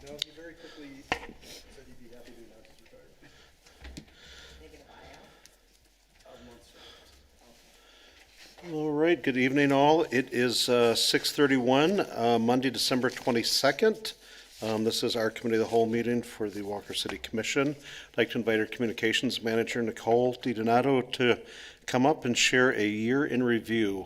No, he very quickly said he'd be happy to announce his retirement. They get a buyout? Months from All right, good evening all. It is 6:31, Monday, December 22nd. This is our Committee of the Whole meeting for the Walker City Commission. I'd like to invite our Communications Manager, Nicole DiDonato, to come up and share a year in review.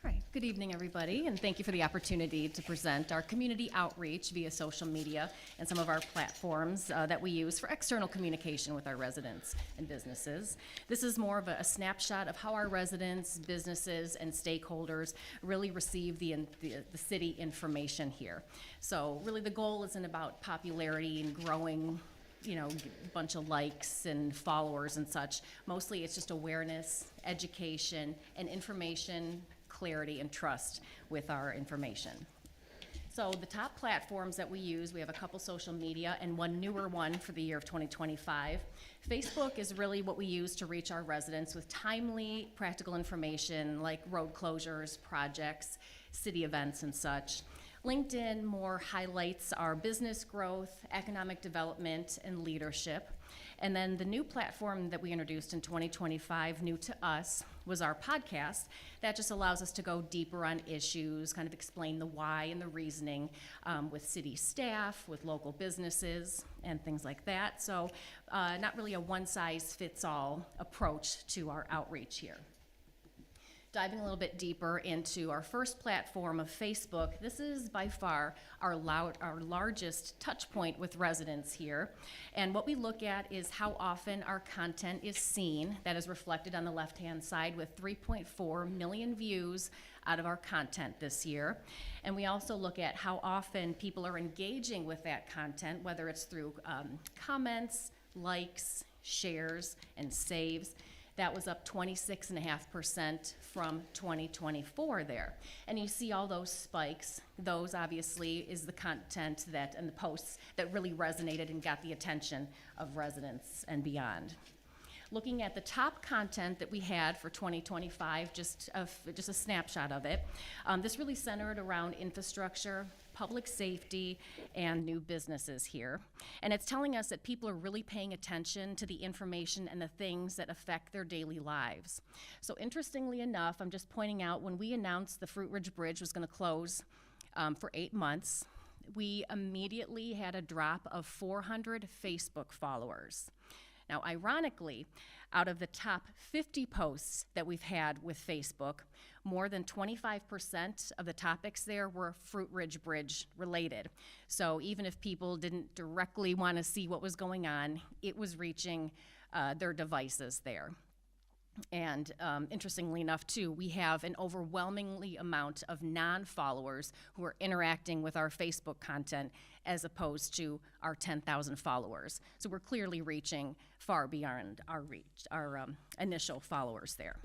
All right, good evening, everybody, and thank you for the opportunity to present our community outreach via social media and some of our platforms that we use for external communication with our residents and businesses. This is more of a snapshot of how our residents, businesses, and stakeholders really receive the city information here. So really the goal isn't about popularity and growing, you know, a bunch of likes and followers and such. Mostly it's just awareness, education, and information, clarity, and trust with our information. So the top platforms that we use, we have a couple social media and one newer one for the year of 2025. Facebook is really what we use to reach our residents with timely, practical information like road closures, projects, city events, and such. LinkedIn more highlights our business growth, economic development, and leadership. And then the new platform that we introduced in 2025, new to us, was our podcast. That just allows us to go deeper on issues, kind of explain the why and the reasoning with city staff, with local businesses, and things like that. So not really a one-size-fits-all approach to our outreach here. Diving a little bit deeper into our first platform of Facebook, this is by far our largest touch point with residents here. And what we look at is how often our content is seen. That is reflected on the left-hand side with 3.4 million views out of our content this year. And we also look at how often people are engaging with that content, whether it's through comments, likes, shares, and saves. That was up 26.5% from 2024 there. And you see all those spikes. Those obviously is the content that and the posts that really resonated and got the attention of residents and beyond. Looking at the top content that we had for 2025, just a snapshot of it, this really centered around infrastructure, public safety, and new businesses here. And it's telling us that people are really paying attention to the information and the things that affect their daily lives. So interestingly enough, I'm just pointing out, when we announced the Fruit Ridge Bridge was going to close for 8 months, we immediately had a drop of 400 Facebook followers. Now, ironically, out of the top 50 posts that we've had with Facebook, more than 25% of the topics there were Fruit Ridge Bridge related. So even if people didn't directly want to see what was going on, it was reaching their devices there. And interestingly enough, too, we have an overwhelmingly amount of non-followers who are interacting with our Facebook content as opposed to our 10,000 followers. So we're clearly reaching far beyond our initial followers there.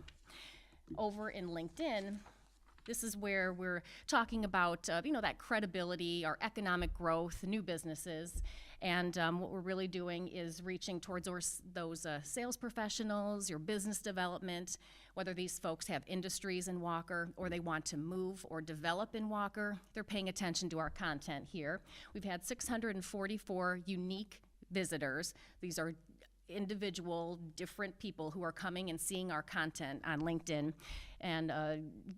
Over in LinkedIn, this is where we're talking about, that credibility, our economic growth, new businesses. And what we're really doing is reaching towards those sales professionals, your business development, whether these folks have industries in Walker or they want to move or develop in Walker, they're paying attention to our content here. We've had 644 unique visitors. These are individual, different people who are coming and seeing our content on LinkedIn and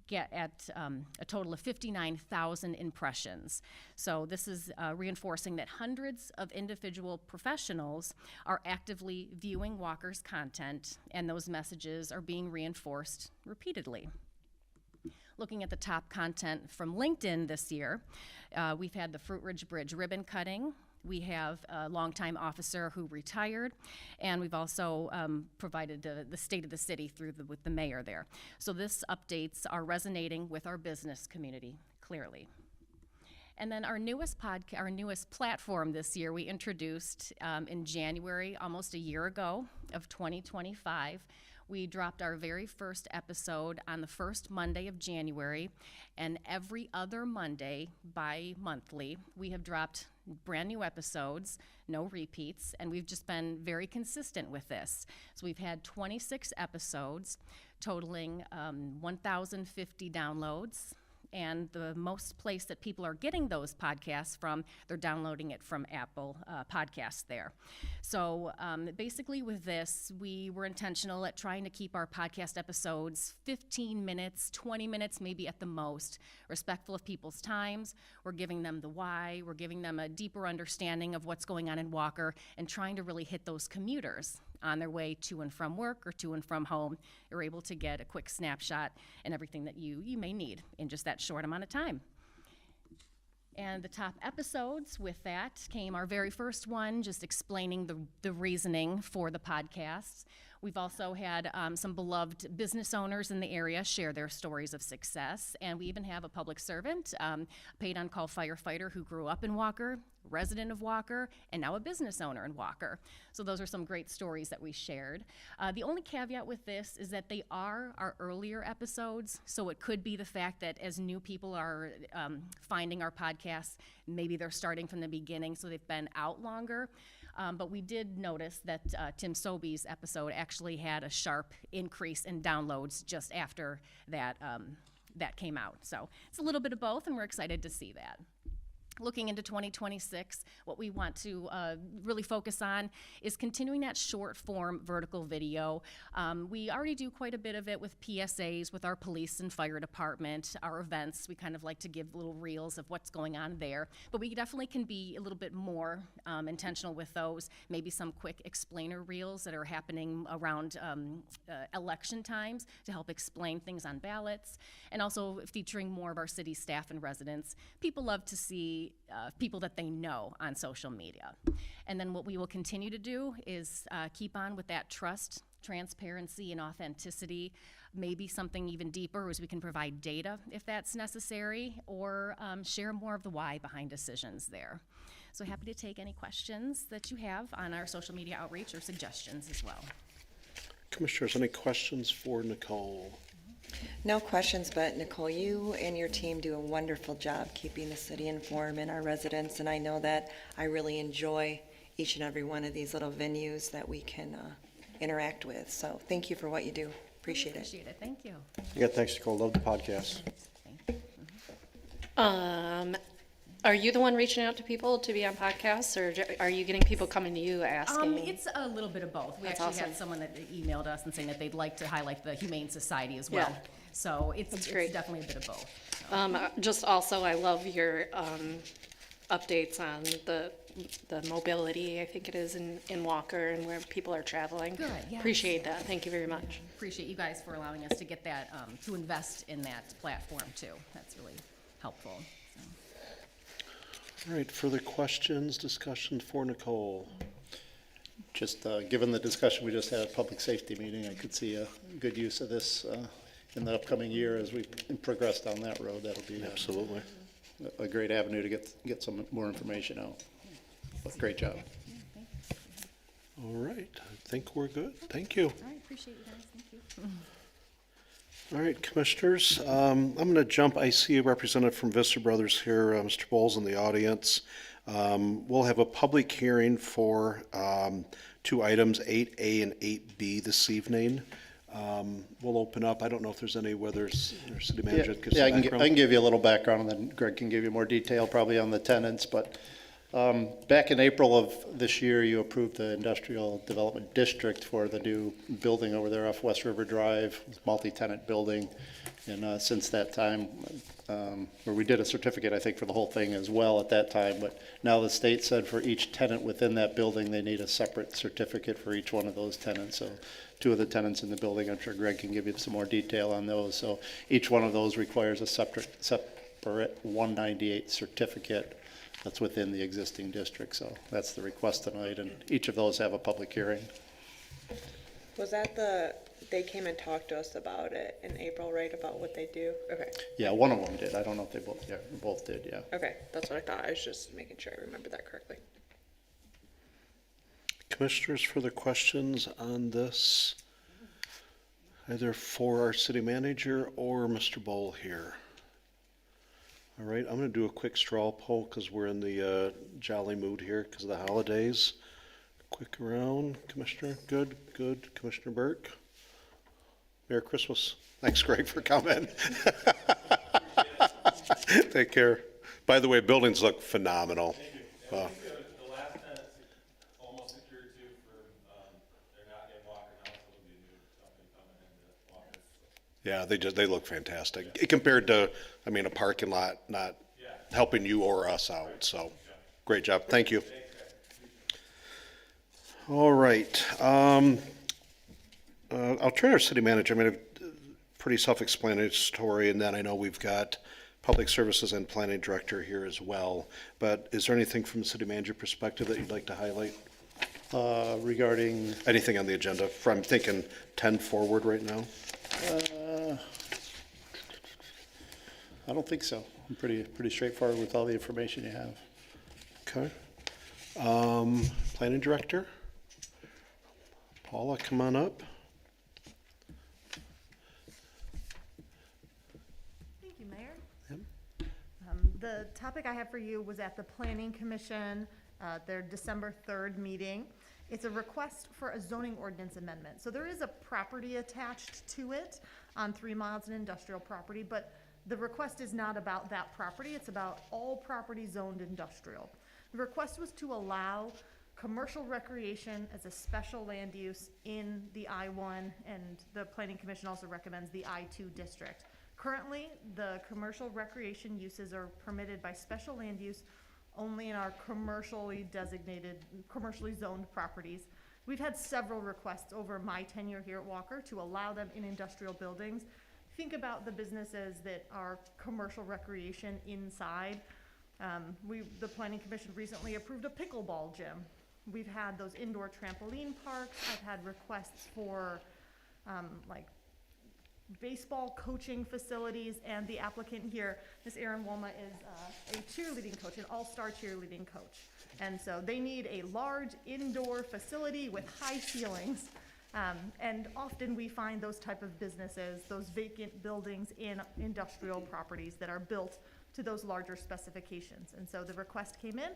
get at a total of 59,000 impressions. So this is reinforcing that hundreds of individual professionals are actively viewing Walker's content, and those messages are being reinforced repeatedly. Looking at the top content from LinkedIn this year, we've had the Fruit Ridge Bridge ribbon cutting. We have a longtime officer who retired, and we've also provided the state of the city with the mayor there. So this updates are resonating with our business community, clearly. And then our newest platform this year, we introduced in January, almost a year ago of 2025. We dropped our very first episode on the first Monday of January, and every other Monday, bi-monthly, we have dropped brand new episodes, no repeats, and we've just been very consistent with this. So we've had 26 episodes, totaling 1,050 downloads, And the most place that people are getting those podcasts from, they're downloading it from Apple Podcasts there. So basically with this, we were intentional at trying to keep our podcast episodes 15 minutes, 20 minutes maybe at the most, respectful of people's times. We're giving them the why, we're giving them a deeper understanding of what's going on in Walker, and trying to really hit those commuters on their way to and from work or to and from home. You're able to get a quick snapshot and everything that you may need in just that short amount of time. And the top episodes with that came our very first one, just explaining the reasoning for the podcasts. We've also had some beloved business owners in the area share their stories of success. And we even have a public servant, a paid-on-call firefighter who grew up in Walker, resident of Walker, and now a business owner in Walker. So those are some great stories that we shared. The only caveat with this is that they are our earlier episodes, so it could be the fact that as new people are finding our podcasts, maybe they're starting from the beginning, so they've been out longer. But we did notice that Tim Sobey's episode actually had a sharp increase in downloads just after that, that came out. So it's a little bit of both, and we're excited to see that. Looking into 2026, what we want to really focus on is continuing that short form vertical video. We already do quite a bit of it with PSAs, with our police and fire department, our events. We kind of like to give little reels of what's going on there, but we definitely can be a little bit more intentional with those. Maybe some quick explainer reels that are happening around election times to help explain things on ballots, and also featuring more of our city staff and residents. People love to see people that they know on social media. And then what we will continue to do is keep on with that trust, transparency, and authenticity. Maybe something even deeper is we can provide data if that's necessary, or share more of the why behind decisions there. So happy to take any questions that you have on our social media outreach or suggestions as well. Commissioners, any questions for Nicole? No questions, but Nicole, you and your team do a wonderful job keeping the city informed and our residents, and I know that I really enjoy each and every one of these little venues that we can interact with. So thank you for what you do. Appreciate it. Appreciate it. Thank you. Yeah, thanks, Nicole. Love the podcast. Are you the one reaching out to people to be on podcasts, or are you getting people coming to you asking? It's a little bit of both. We That's actually awesome. had someone that emailed us and saying that they'd like to highlight the Humane Society as well. Yeah. So it's great. definitely a bit of both. Just also, I love your updates on the mobility, I think it is, in Walker and where people are traveling. Good, yes. Appreciate that. Thank you very much. Appreciate you guys for allowing us to get that, to invest in that platform too. That's really helpful. All right, further questions, discussion for Nicole? Just given the discussion we just had at public safety meeting, I could see a good use of this in the upcoming year as we progress down that road. That'll be Absolutely. a great avenue to get some more information out. But great job. All right, I think we're good. Thank you. All right, appreciate you guys. Thank you. All right, Commissioners, I'm going to jump. I see a representative from Vista Brothers here, Mr. Bowles in the audience. We'll have a public hearing for two items, 8A and 8B this evening. We'll open up. I don't know if there's any, whether it's our city manager. gives Yeah, some I background. can give you a little background, and then Greg can give you more detail probably on the tenants. But back in April of this year, you approved the Industrial Development District for the new building over there off West River Drive, multi-tenant building. And since that time, or we did a certificate, I think, for the whole thing as well at that time. But now the state said for each tenant within that building, they need a separate certificate for each one of those tenants. So two of the tenants in the building, I'm sure Greg can give you some more detail on those. So each one of those requires a separate 198 certificate that's within the existing district. So that's the request tonight, and each of those have a public hearing. Was that they came and talked to us about it in April, right, about what they do? Okay, Yeah, one of them did. I don't know if they both did, yeah. okay, that's what I thought. I was just making sure I remember that correctly. Commissioners, further questions on this, either for our city manager or Mr. Bowl here? All right, I'm going to do a quick straw poll because we're in the jolly mood here because of the holidays. Quick round, Commissioner. Good, good. Commissioner Burke. Merry Christmas. Thanks, Greg, for coming. Take care. By the way, buildings look phenomenal. The last tenant's almost secured too for, they're not in Walker now, so it'll be a new company coming into Walker. Yeah, they look fantastic compared to, I mean, a parking lot not helping you or us out. So, great job. Thank you. All right. I'll turn to our city manager. I mean, pretty self-explanatory, and then I know we've got public services and planning director here as well. But is there anything from the city manager perspective that you'd like to highlight? Regarding, Anything on the agenda? I'm thinking 10 forward right now. I don't think so. I'm pretty straightforward with all the information you have. Okay. Planning director? Paula, come on up. Thank you, Mayor. The topic I have for you was at the Planning Commission, their December 3rd meeting. It's a request for a zoning ordinance amendment. So there is a property attached to it on 3 miles of industrial property, but the request is not about that property. It's about all property zoned industrial. The request was to allow commercial recreation as a special land use in the I-1, and the Planning Commission also recommends the I-2 district. Currently, the commercial recreation uses are permitted by special land use only in our commercially designated, commercially zoned properties. We've had several requests over my tenure here at Walker to allow them in industrial buildings. Think about the businesses that are commercial recreation inside. The Planning Commission recently approved a pickleball gym. We've had those indoor trampoline parks. I've had requests for like baseball coaching facilities, and the applicant here, Ms. Erin Wolma, is a cheerleading coach, an all-star cheerleading coach. And so they need a large indoor facility with high ceilings. And often we find those type of businesses, those vacant buildings in industrial properties that are built to those larger specifications. And so the request came in,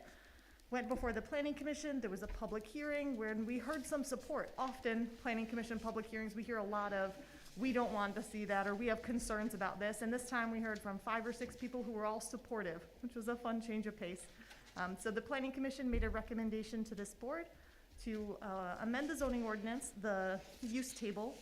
went before the Planning Commission. There was a public hearing where we heard some support. Often Planning Commission public hearings, we hear a lot of, we don't want to see that, or we have concerns about this. And this time we heard from 5 or 6 people who were all supportive, which was a fun change of pace. So the Planning Commission made a recommendation to this board to amend the zoning ordinance, the use table,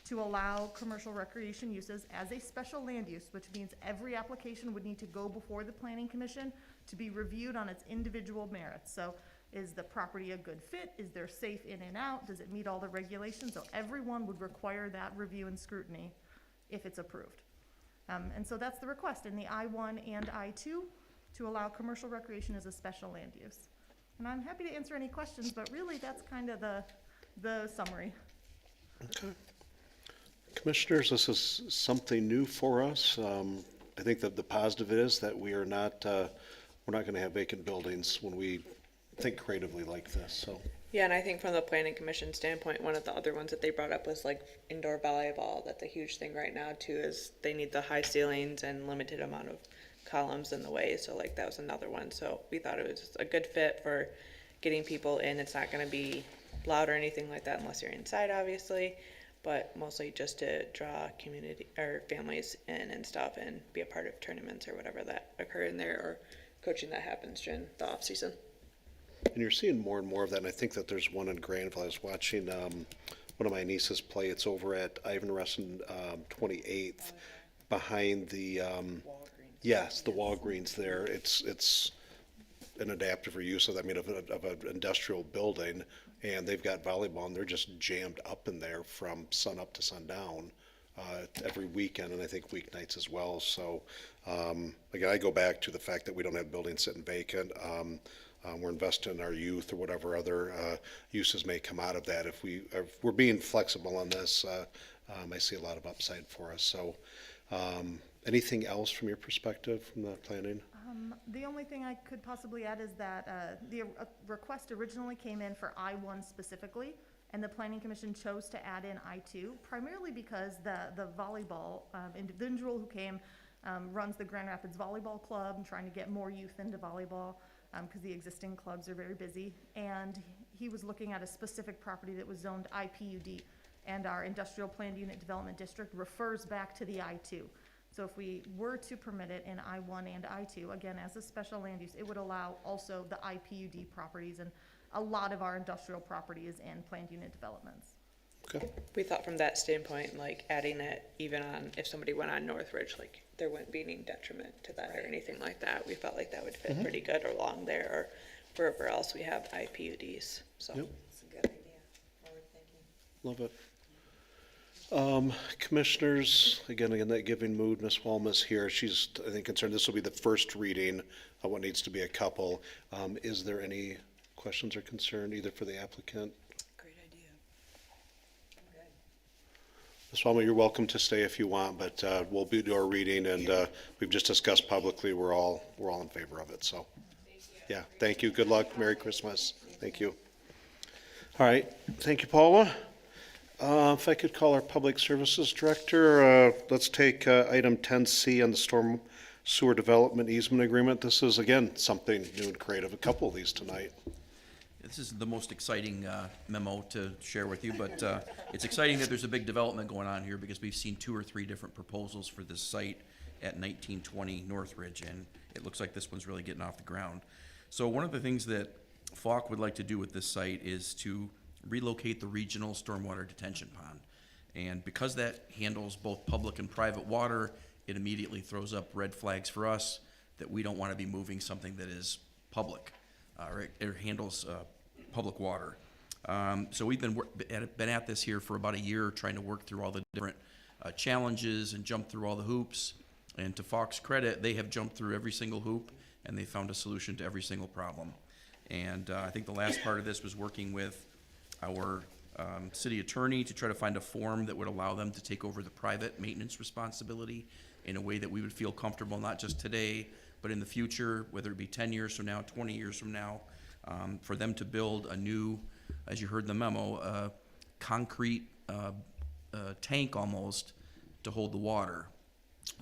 to allow commercial recreation uses as a special land use, which means every application would need to go before the Planning Commission to be reviewed on its individual merits. So is the property a good fit? Is there safe in and out? Does it meet all the regulations? So everyone would require that review and scrutiny if it's approved. And so that's the request in the I-1 and I-2 to allow commercial recreation as a special land use. And I'm happy to answer any questions, but really that's kind of the summary. Okay. Commissioners, this is something new for us. I think that the positive is that we're not going to have vacant buildings when we think creatively like this, so. Yeah, and I think from the Planning Commission standpoint, one of the other ones that they brought up was like indoor volleyball. That's a huge thing right now too, is they need the high ceilings and limited amount of columns in the way. So like that was another one. So we thought it was a good fit for getting people in. It's not going to be loud or anything like that unless you're inside, obviously, but mostly just to draw community or families in and stuff and be a part of tournaments or whatever that occur in there, or coaching that happens during the off season. And you're seeing more and more of that, and I think that there's one in Granville. I was watching one of my nieces play. It's over at Ivan Reston 28th, behind the yes, the Walgreens there. It's an adaptive reuse of, I mean, of an industrial building, and they've got volleyball, and they're just jammed up in there from sun up to sundown every weekend, and I think weeknights as well. So again, I go back to the fact that we don't have buildings sitting vacant. We're investing in our youth or whatever other uses may come out of that. If we're being flexible on this, I see a lot of upside for us. So anything else from your perspective from the planning? The only thing I could possibly add is that the request originally came in for I-1 specifically, and the Planning Commission chose to add in I-2, primarily because the volleyball individual who came runs the Grand Rapids Volleyball Club and trying to get more youth into volleyball, because the existing clubs are very busy. And he was looking at a specific property that was zoned IPUD, and our Industrial Planned Unit Development District refers back to the I-2. So if we were to permit it in I-1 and I-2, again, as a special land use, it would allow also the IPUD properties, and a lot of our industrial property is in planned unit developments. Okay. We thought from that standpoint, like adding it even on, if somebody went on Northridge, like there wouldn't be any detriment to that or anything like that. We felt like that would fit pretty good along there or wherever else we have IPUDs, so. Yep. It's a good idea, forward thinking. Love it. Commissioners, again, in that giving mood, Ms. Walma's here. She's, I think, concerned this will be the first reading of what needs to be a couple. Is there any questions or concern either for the applicant? Great idea. Ms. Walma, you're welcome to stay if you want, but we'll do our reading, and we've just discussed publicly, we're all in favor of it, so. Yeah, thank you. Good luck. Merry Christmas. Thank you. All right, thank you, Paula. If I could call our Public Services Director, let's take item 10C on the Storm Sewer Development Easement Agreement. This is, again, something new and creative, a couple of these tonight. This is the most exciting memo to share with you, but it's exciting that there's a big development going on here because we've seen 2 or 3 different proposals for this site at 1920 Northridge, and it looks like this one's really getting off the ground. So one of the things that Falk would like to do with this site is to relocate the regional stormwater detention pond. And because that handles both public and private water, it immediately throws up red flags for us that we don't want to be moving something that is public, or it handles public water. So we've been at this here for about a year, trying to work through all the different challenges and jump through all the hoops. And to Falk's credit, they have jumped through every single hoop, and they found a solution to every single problem. And I think the last part of this was working with our city attorney to try to find a form that would allow them to take over the private maintenance responsibility in a way that we would feel comfortable, not just today, but in the future, whether it be 10 years from now, 20 years from now, for them to build a new, as you heard in the memo, concrete tank almost to hold the water,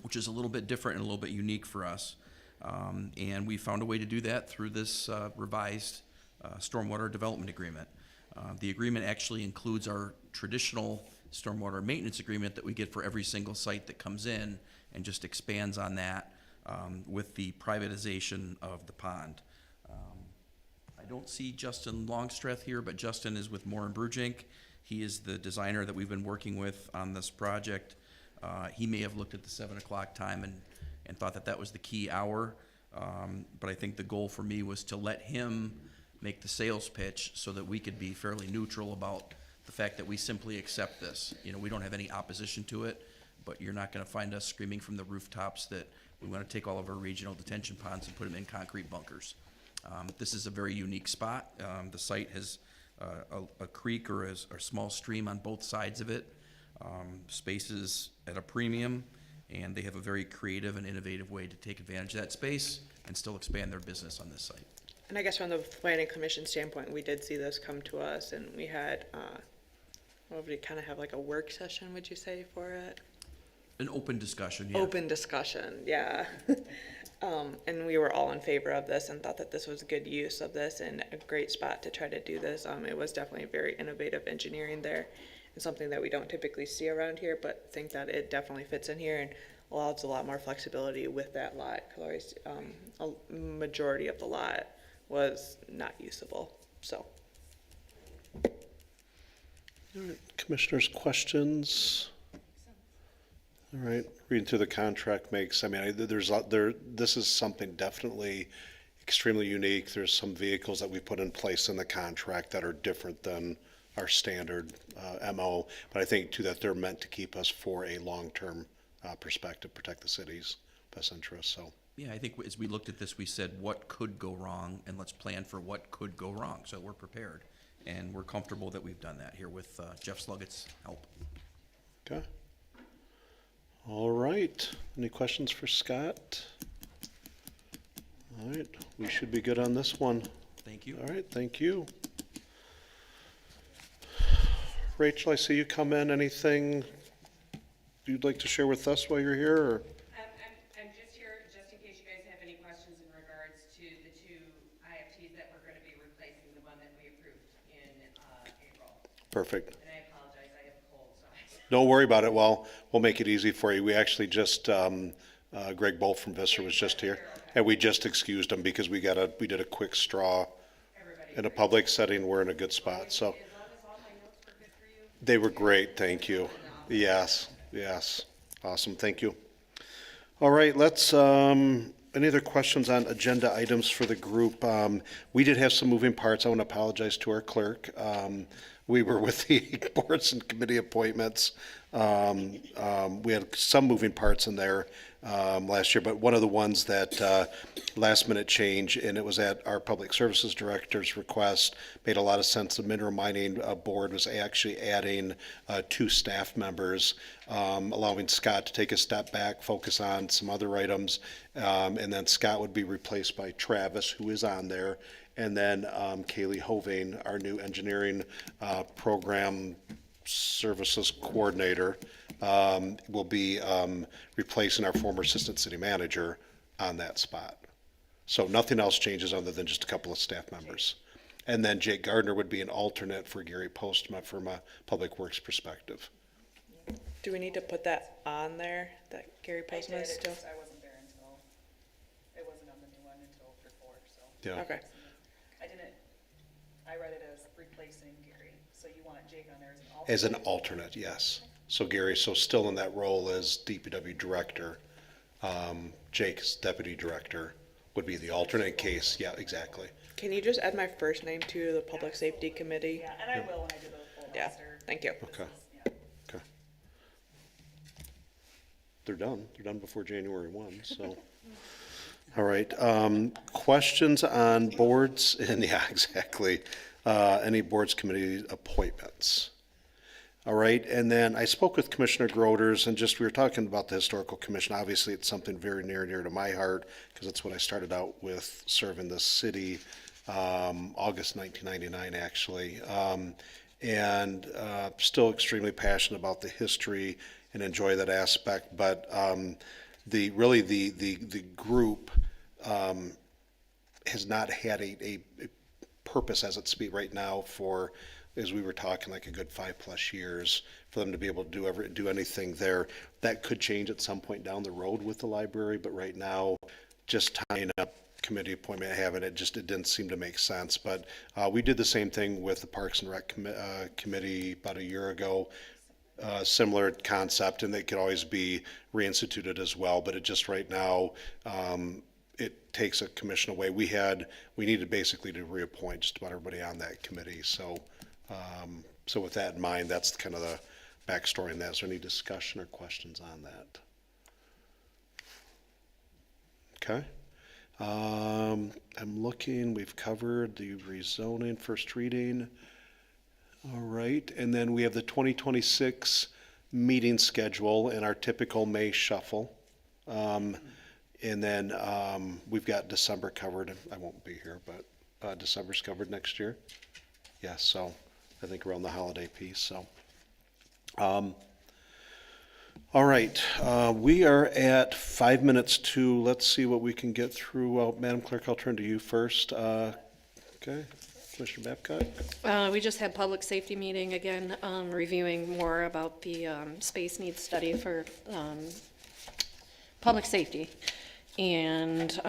which is a little bit different and a little bit unique for us. And we found a way to do that through this revised stormwater development agreement. The agreement actually includes our traditional stormwater maintenance agreement that we get for every single site that comes in, and just expands on that with the privatization of the pond. I don't see Justin Longstreth here, but Justin is with Moore and Brugink. He is the designer that we've been working with on this project. He may have looked at the 7 o'clock time and thought that that was the key hour, but I think the goal for me was to let him make the sales pitch so that we could be fairly neutral about the fact that we simply accept this. You know, we don't have any opposition to it, but you're not gonna find us screaming from the rooftops that we wanna take all of our regional detention ponds and put them in concrete bunkers. This is a very unique spot. The site has a creek or a small stream on both sides of it. Spaces at a premium, and they have a very creative and innovative way to take advantage of that space and still expand their business on this site. And I guess from the planning commission standpoint, we did see this come to us and we had, what would we kind of have like a work session, would you say, for it? An open discussion, yeah. Open discussion, yeah. And we were all in favor of this and thought that this was a good use of this and a great spot to try to do this. It was definitely very innovative engineering there and something that we don't typically see around here, but think that it definitely fits in here and allows a lot more flexibility with that lot. Because a majority of the lot was not usable, so. All right, commissioners, questions? All right, reading through the contract makes, I mean, this is something definitely extremely unique. There's some vehicles that we put in place in the contract that are different than our standard MO, but I think too that they're meant to keep us for a long-term perspective, protect the city's best interests, so. Yeah, I think as we looked at this, we said, what could go wrong, and let's plan for what could go wrong, so we're prepared. And we're comfortable that we've done that here with Jeff Sluggett's help. Okay. All right, any questions for Scott? All right, we should be good on this one. Thank you. All right, thank you. Rachel, I see you come in. Anything you'd like to share with us while you're here, or? I'm just here just in case you guys have any questions in regards to the 2 IFTs that we're going to be replacing the one that we approved in April. Perfect. And I apologize, I have a cold, so Don't worry about it. Well, we'll make it easy for you. We actually just, Greg Bolt from Visser was just here, and we just excused him because we did a quick straw in a public setting. We're in a good spot, so. They were great, thank you. Yes, yes. Awesome, thank you. All right, let's, any other questions on agenda items for the group? We did have some moving parts. I want to apologize to our clerk. We were with the boards and committee appointments. We had some moving parts in there last year, but one of the ones that last minute change, and it was at our public services director's request, made a lot of sense. The mineral mining board was actually adding 2 staff members, allowing Scott to take a step back, focus on some other items, and then Scott would be replaced by Travis, who is on there. And then Kaylee Hovain, our new engineering program services coordinator, will be replacing our former assistant city manager on that spot. So nothing else changes other than just a couple of staff members. And then Jake Gardner would be an alternate for Gary Postma from a public works perspective. Do we need to put that on there, that Gary Postma is still? I wasn't there until, it wasn't on the new one until before, so. Yeah. Okay. I read it as replacing Gary, so you want Jake on there as an alternate? As an alternate, yes. So Gary, so still in that role as DPW director, Jake's deputy director would be the alternate in case, yeah, exactly. Can you just add my first name to the public safety committee? Yeah, and I will when I do the full Yeah, roster. thank you. Okay, okay. They're done before January 1, so. All right, questions on boards, and yeah, exactly, any boards committee appointments? All right, and then I spoke with Commissioner Groders, and just, we were talking about the Historical Commission. Obviously, it's something very near and dear to my heart, because it's what I started out with serving the city, August 1999, actually. And still extremely passionate about the history and enjoy that aspect, but the group has not had a purpose as it speaks right now for, as we were talking, like a good 5+ years for them to be able to do anything there. That could change at some point down the road with the library, but right now, just tying up committee appointment, having it didn't seem to make sense. But we did the same thing with the Parks and Rec committee about a year ago. Similar concept, and they could always be reinstituted as well, but it just right now, it takes a commission away. We needed basically to reappoint just about everybody on that committee. So, so with that in mind, that's kind of the backstory in that. Is there any discussion or questions on that? Okay. I'm looking, we've covered the rezoning, first reading. All right, and then we have the 2026 meeting schedule and our typical May shuffle. And then we've got December covered. I won't be here, but December's covered next year. Yeah, so I think around the holiday piece, so. All right, we are at 5 minutes to, let's see what we can get through. Well, Madam Clerk, I'll turn to you first. Okay, Commissioner Babcock. We just had public safety meeting again, reviewing more about the space needs study for public safety. And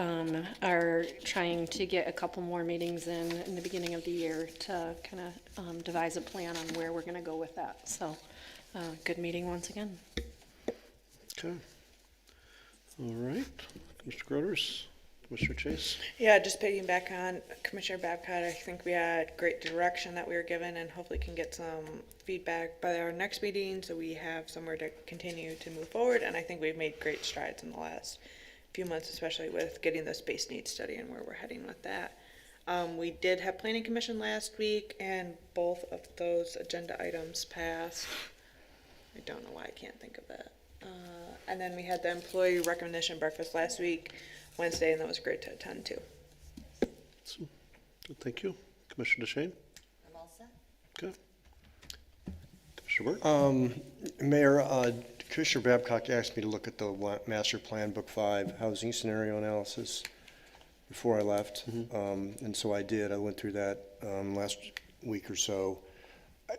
are trying to get a couple more meetings in the beginning of the year to kind of devise a plan on where we're going to go with that. So, good meeting once again. Okay. All right, Mr. Groders, Commissioner Chase. Yeah, just piggybacking on Commissioner Babcock, I think we had great direction that we were given and hopefully can get some feedback by our next meeting so we have somewhere to continue to move forward. And I think we've made great strides in the last few months, especially with getting the space needs study and where we're heading with that. We did have planning commission last week and both of those agenda items passed. I don't know why I can't think of that. And then we had the employee recognition breakfast last week, Wednesday, and that was great to attend too. Awesome. Thank you. Commissioner DeShane? I'm all set. Okay. Commissioner Burke? Mayor, Commissioner Babcock asked me to look at the Master Plan Book 5 Housing Scenario Analysis before I left, and so I did. I went through that last week or so.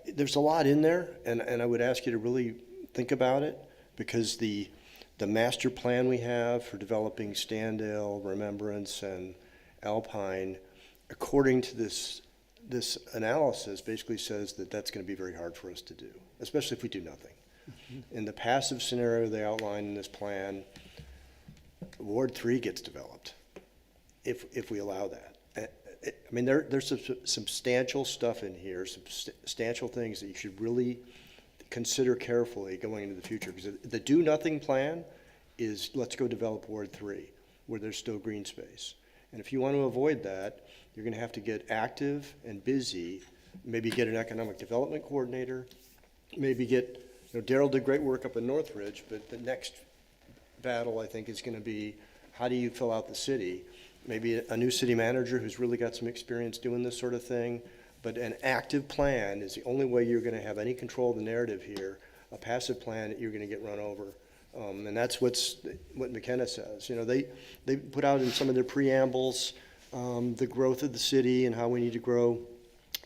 There's a lot in there, and I would ask you to really think about it, because the master plan we have for developing Standale, Remembrance, and Alpine, according to this analysis, basically says that that's going to be very hard for us to do, especially if we do nothing. In the passive scenario they outline in this plan, Ward 3 gets developed, if we allow that. I mean, there's some substantial stuff in here, substantial things that you should really consider carefully going into the future, because the do-nothing plan is, let's go develop Ward 3, where there's still green space. And if you want to avoid that, you're going to have to get active and busy, maybe get an economic development coordinator, maybe get, Daryl did great work up in Northridge, but the next battle, I think, is going to be, how do you fill out the city? Maybe a new city manager who's really got some experience doing this sort of thing. But an active plan is the only way you're going to have any control of the narrative here. A passive plan, you're going to get run over. And that's what McKenna says. They put out in some of their preambles the growth of the city and how we need to grow.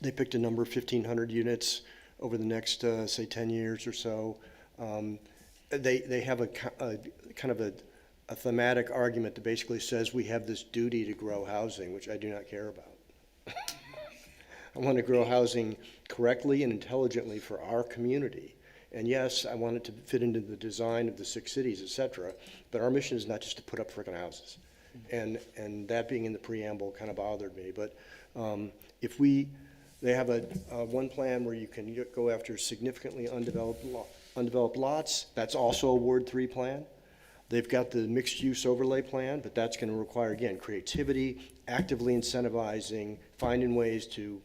They picked a number of 1,500 units over the next, say, 10 years or so. They have a kind of a thematic argument that basically says we have this duty to grow housing, which I do not care about. I want to grow housing correctly and intelligently for our community. And yes, I want it to fit into the design of the 6 cities, et cetera, but our mission is not just to put up frickin' houses. And that being in the preamble kind of bothered me. But they have one plan where you can go after significantly undeveloped lots. That's also a Ward 3 plan. They've got the mixed-use overlay plan, but that's going to require, again, creativity, actively incentivizing, finding ways to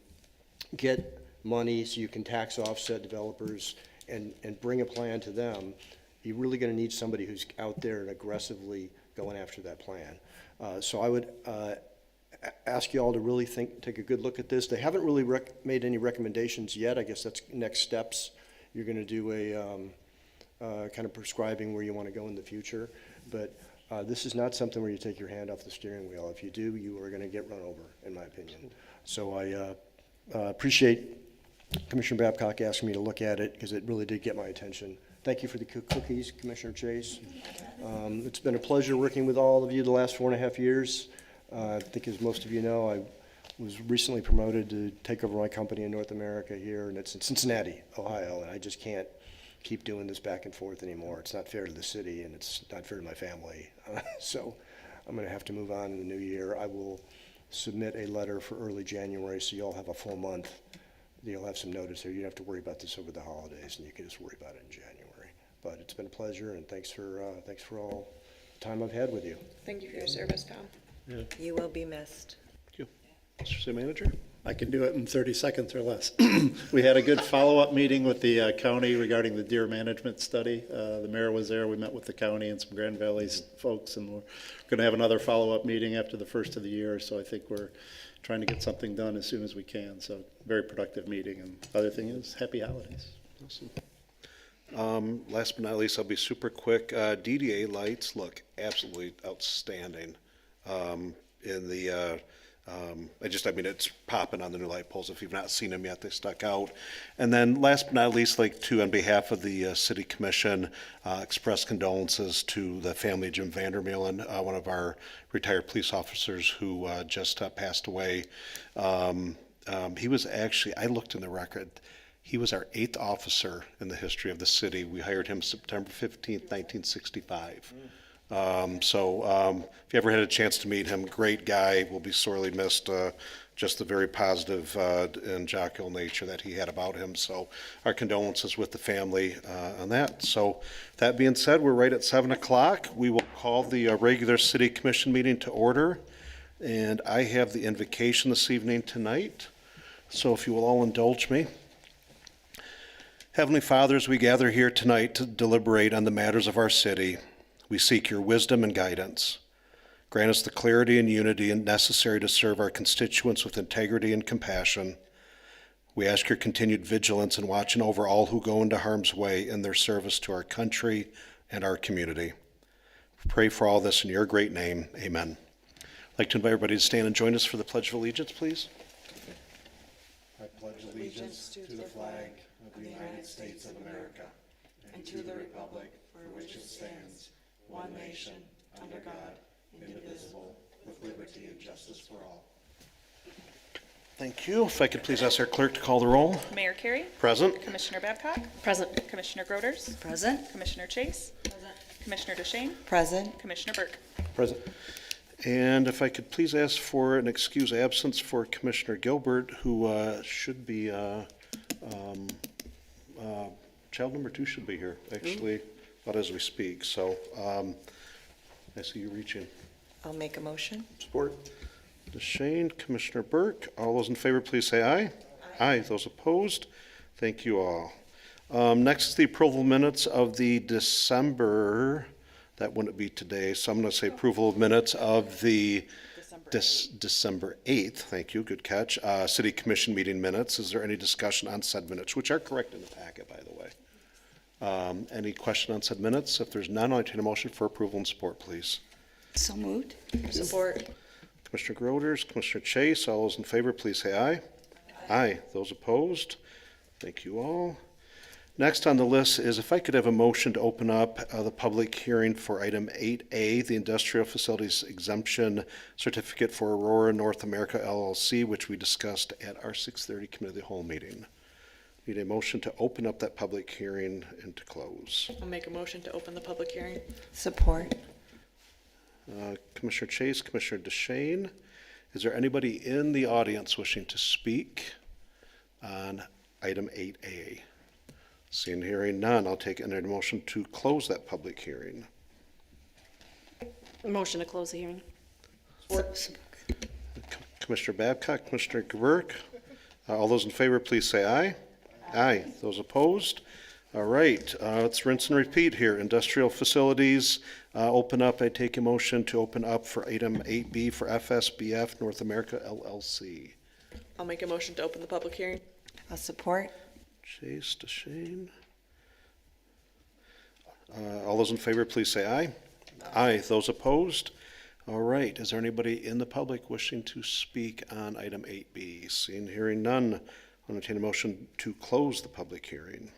get money so you can tax offset developers and bring a plan to them. You're really going to need somebody who's out there and aggressively going after that plan. So I would ask you all to really take a good look at this. They haven't really made any recommendations yet. I guess that's next steps. You're going to do a kind of prescribing where you want to go in the future. But this is not something where you take your hand off the steering wheel. If you do, you are going to get run over, in my opinion. So I appreciate Commissioner Babcock asking me to look at it, because it really did get my attention. Thank you for the cookies, Commissioner Chase. It's been a pleasure working with all of you the last 4.5 years. I think, as most of you know, I was recently promoted to take over my company in North America here, and it's in Cincinnati, Ohio, and I just can't keep doing this back and forth anymore. It's not fair to the city, and it's not fair to my family. So I'm going to have to move on in the new year. I will submit a letter for early January, so you'll have a full month. You'll have some notice there. You don't have to worry about this over the holidays, and you can just worry about it in January. But it's been a pleasure, and thanks for all the time I've had with you. Thank you for your service, Tom. You will be missed. Thank you. Mr. City Manager? I can do it in 30 seconds or less. We had a good follow-up meeting with the county regarding the deer management study. The mayor was there. We met with the county and some Grand Valley's folks, and we're going to have another follow-up meeting after the first of the year. So I think we're trying to get something done as soon as we can. So very productive meeting. And the other thing is, happy holidays. Awesome. Last but not least, I'll be super quick. DDA lights look absolutely outstanding. I mean, it's popping on the new light poles. If you've not seen them yet, they stuck out. And then last but not least, on behalf of the City Commission, express condolences to the family of Jim Vandermeulen, one of our retired police officers who just passed away. He was actually, I looked in the record, he was our 8th officer in the history of the city. We hired him September 15th, 1965. If you ever had a chance to meet him, great guy, will be sorely missed, just the very positive and jovial nature that he had about him. So our condolences with the family on that. So that being said, we're right at 7 o'clock. We will call the regular City Commission meeting to order. And I have the invocation this evening tonight. So if you will all indulge me. Heavenly Father, as we gather here tonight to deliberate on the matters of our city, we seek your wisdom and guidance. Grant us the clarity and unity necessary to serve our constituents with integrity and compassion. We ask your continued vigilance in watching over all who go into harm's way in their service to our country and our community. We pray for all this in your great name. Amen. I'd like to invite everybody to stand and join us for the Pledge of Allegiance, please. I pledge allegiance to the flag of the United States of America and to the republic for which it stands, one nation, under God, indivisible, with liberty and justice for all. Thank you. If I could please ask our clerk to call the roll. Mayor Carey, Present. Commissioner Babcock, Present. Commissioner Groders, Present? Commissioner Chase, Commissioner DeShane, Present. Commissioner Burke. Present. And if I could please ask for an excuse absence for Commissioner Gilbert, who should be, child number 2 should be here, actually, about as we speak. So I see you reaching. I'll make a motion. Support. DeShane, Commissioner Burke, all those in favor, please say aye. Aye. Those opposed, thank you all. Next is the approval minutes of the December, that wouldn't be today, so I'm going to say approval of minutes of the December 8th, thank you, good catch, City Commission meeting minutes. Is there any discussion on said minutes, which are correct in the packet, by the way? Any question on said minutes? If there's none, I'll entertain a motion for approval and support, please. So moved. Support. Commissioner Groders, Commissioner Chase, all those in favor, please say aye. Aye. Those opposed? Thank you all. Next on the list is if I could have a motion to open up the public hearing for item 8A, the Industrial Facilities Exemption Certificate for Aurora North America LLC, which we discussed at our 6:30 Committee of the Whole meeting. Need a motion to open up that public hearing and to close. I'll make a motion to open the public hearing. Support. Commissioner Chase, Commissioner DeShane, is there anybody in the audience wishing to speak on item 8A? Seeing and hearing none, I'll take a motion to close that public hearing. Motion to close the hearing. Commissioner Babcock, Commissioner Burke, all those in favor, please say aye. Aye. Those opposed? All right, let's rinse and repeat here. Industrial facilities, open up. I take a motion to open up for item 8B for FSBF North America LLC. I'll make a motion to open the public hearing. I'll support. Chase, DeShane. All those in favor, please say aye. Aye. Those opposed? All right, is there anybody in the public wishing to speak on item 8B? Seeing, hearing none, I'll entertain a motion to close the public hearing.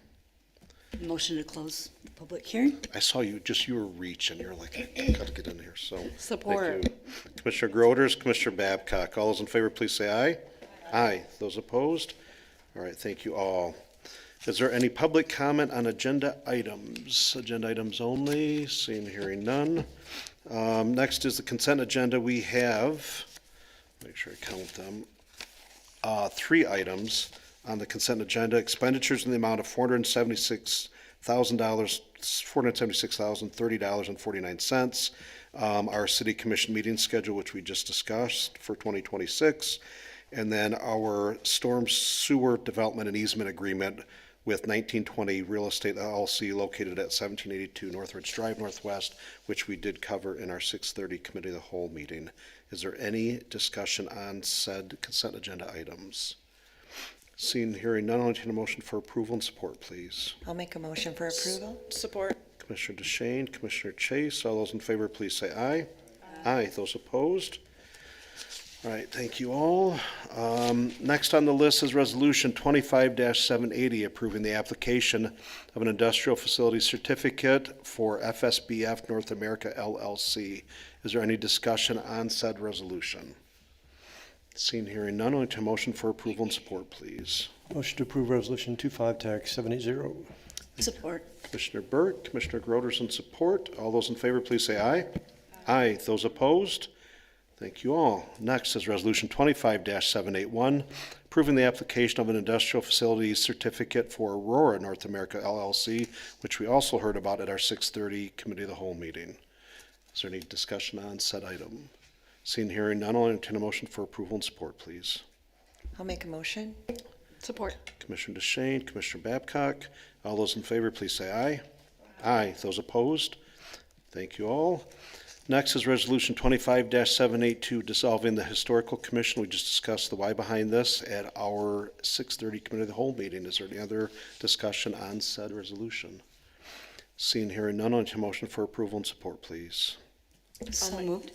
Motion to close the public hearing? I saw you, you were reaching, you're like, gotta get in here, so. thank Support. you. Commissioner Groders, Commissioner Babcock, all those in favor, please say aye. Aye. Those opposed? All right, thank you all. Is there any public comment on agenda items? Agenda items only, seeing, hearing none. Next is the consent agenda. We have, make sure I count them, 3 items on the consent agenda. Expenditures in the amount of $476,030.49. Our city commission meeting schedule, which we just discussed for 2026. And then our storm sewer development and easement agreement with 1920 Real Estate LLC located at 1782 Northridge Drive Northwest, which we did cover in our 6:30 Committee of the Whole meeting. Is there any discussion on said consent agenda items? Seeing, hearing none, I'll entertain a motion for approval and support, please. I'll make a motion for approval. Support. Commissioner DeShane, Commissioner Chase, all those in favor, please say aye. Aye. Those opposed? All right, thank you all. Next on the list is Resolution 25-780, approving the application of an industrial facility certificate for FSBF North America LLC. Is there any discussion on said resolution? Seeing, hearing none, I'll entertain a motion for approval and support, please. Motion to approve Resolution 25-780. Support. Commissioner Burke, Commissioner Groders in support. All those in favor, please say aye. Aye. Those opposed? Thank you all. Next is Resolution 25-781, approving the application of an industrial facilities certificate for Aurora North America LLC, which we also heard about at our 6:30 Committee of the Whole meeting. Is there any discussion on said item? Seeing, hearing none, I'll entertain a motion for approval and support, please. I'll make a motion. Support. Commissioner DeShane, Commissioner Babcock, all those in favor, please say aye. Aye. Those opposed? Thank you all. Next is Resolution 25-782, dissolving the Historical Commission. We just discussed the why behind this at our 6:30 Committee of the Whole meeting. Is there any other discussion on said resolution? Seeing, hearing none, I'll entertain a motion for approval and support, please. So moved.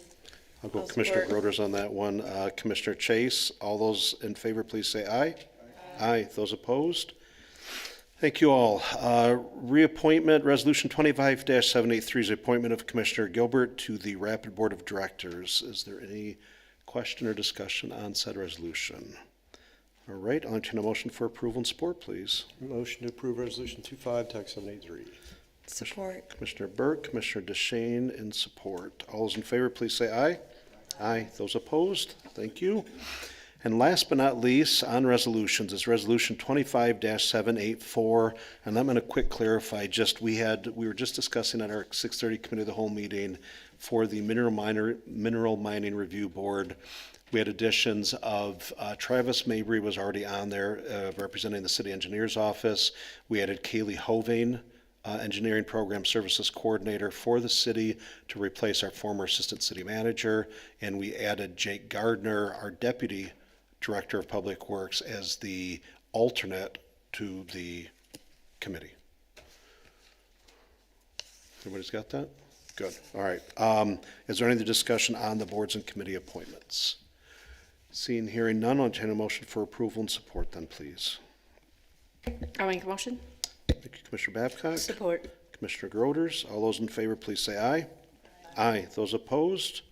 I'll go I'll Commissioner support. Groders on that one. Commissioner Chase, all those in favor, please say aye. Aye. Those opposed? Thank you all. Reappointment, Resolution 25-783 is the appointment of Commissioner Gilbert to the Rapid Board of Directors. Is there any question or discussion on said resolution? All right, I'll entertain a motion for approval and support, please. Motion to approve Resolution 25-783. Support. Commissioner Burke, Commissioner DeShane in support. All those in favor, please say aye. Aye. Those opposed? Thank you. And last but not least, on resolutions, is Resolution 25-784. And I'm going to quick clarify, we were just discussing at our 6:30 Committee of the Whole meeting for the Mineral Mining Review Board. We had additions of Travis Mabry was already on there representing the City Engineer's Office. We added Kaylee Hovain, Engineering Program Services Coordinator for the city, to replace our former Assistant City Manager. And we added Jake Gardner, our Deputy Director of Public Works, as the alternate to the committee. Everybody's got that? Good. All right. Is there any other discussion on the boards and committee appointments? Seeing, hearing none, I'll entertain a motion for approval and support then, please. I'll make a motion. Thank you, Commissioner Babcock. Support. Commissioner Groders. All those in favor, please say aye. Aye. Those opposed?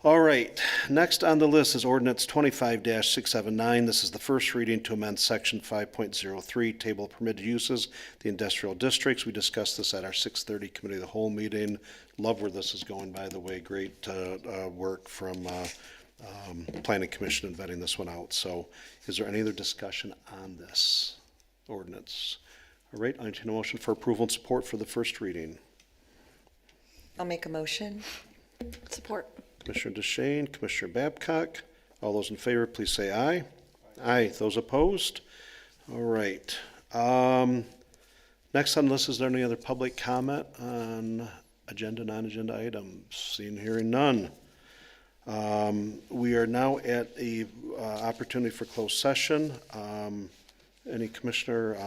All right. Next on the list is Ordinance 25-679. This is the first reading to amend Section 5.03, Table of Permitted Uses, the Industrial Districts. We discussed this at our 6:30 Committee of the Whole meeting. Love where this is going, by the way. Great work from Planning Commission in vetting this one out. So is there any other discussion on this ordinance? All right, I entertain a motion for approval and support for the first reading. I'll make a motion. Support. Commissioner DeShane, Commissioner Babcock. All those in favor, please say aye. Aye. Those opposed? All right. Next on the list, is there any other public comment on agenda, non-agenda items? Seeing, hearing none. We are now at a opportunity for closed session. Any commissioner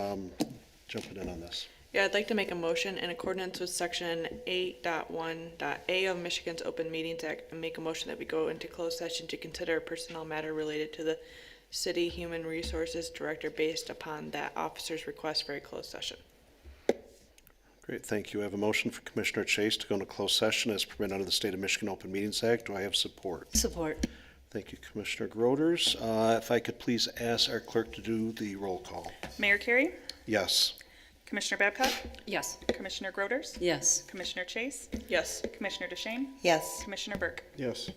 jumping in on this? Yeah, I'd like to make a motion in accordance with Section 8.1.a of Michigan's Open Meetings Act, and make a motion that we go into closed session to consider a personnel matter related to the City Human Resources Director based upon that officer's request for a closed session. Great, thank you. I have a motion for Commissioner Chase to go into closed session as permitted under the State of Michigan Open Meetings Act. Do I have support? Support. Thank you, Commissioner Groders. If I could please ask our clerk to do the roll call. Mayor Carey, Yes. Commissioner Babcock, Yes. Commissioner Groders, Yes. Commissioner Chase, Yes. Commissioner DeShane, Yes. Commissioner Burke. Yes.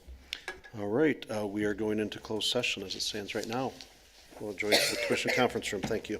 All right, we are going into closed session as it stands right now. We'll join the Commission Conference Room. Thank you.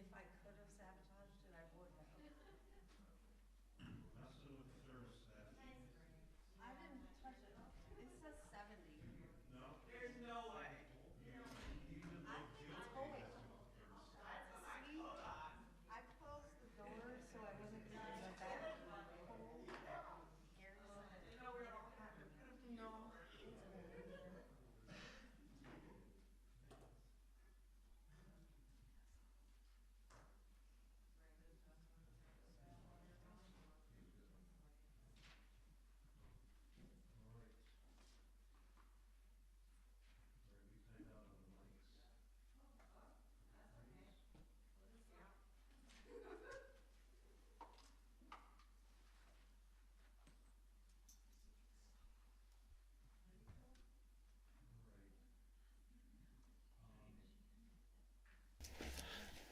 If I could have sabotaged it, I would have. I didn't touch it. It says 70. There's no way. I've been told. See, I closed the door so I wasn't getting the back cold. Gary said, you know, we don't have to. No.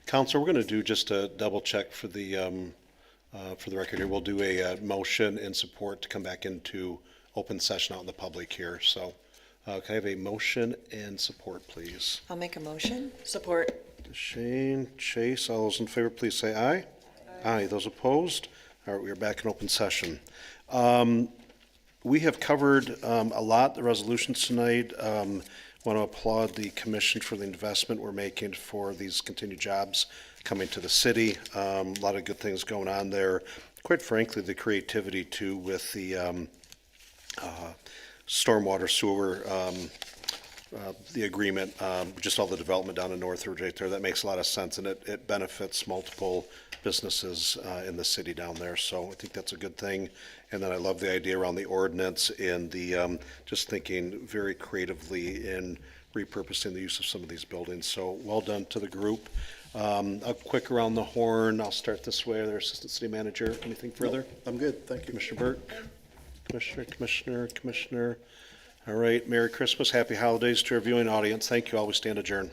Counselor, we're going to do just a double check for the record here. We'll do a motion in support to come back into open session out in the public here. So can I have a motion and support, please? I'll make a motion. Support. Shane, Chase, all those in favor, please say aye. Aye. Those opposed? All right, we are back in open session. We have covered a lot, the resolutions tonight. Want to applaud the commission for the investment we're making for these continued jobs coming to the city. A lot of good things going on there. Quite frankly, the creativity too with the stormwater sewer, the agreement, just all the development down in Northridge right there. That makes a lot of sense, and it benefits multiple businesses in the city down there. So I think that's a good thing. And then I love the idea around the ordinance and the just thinking very creatively in repurposing the use of some of these buildings. So well done to the group. A quick around the horn. I'll start this way. Their Assistant City Manager. Anything further? I'm good, thank you. Commissioner Burke? Commissioner. All right. Merry Christmas. Happy holidays to our viewing audience. Thank you all. We stand adjourned.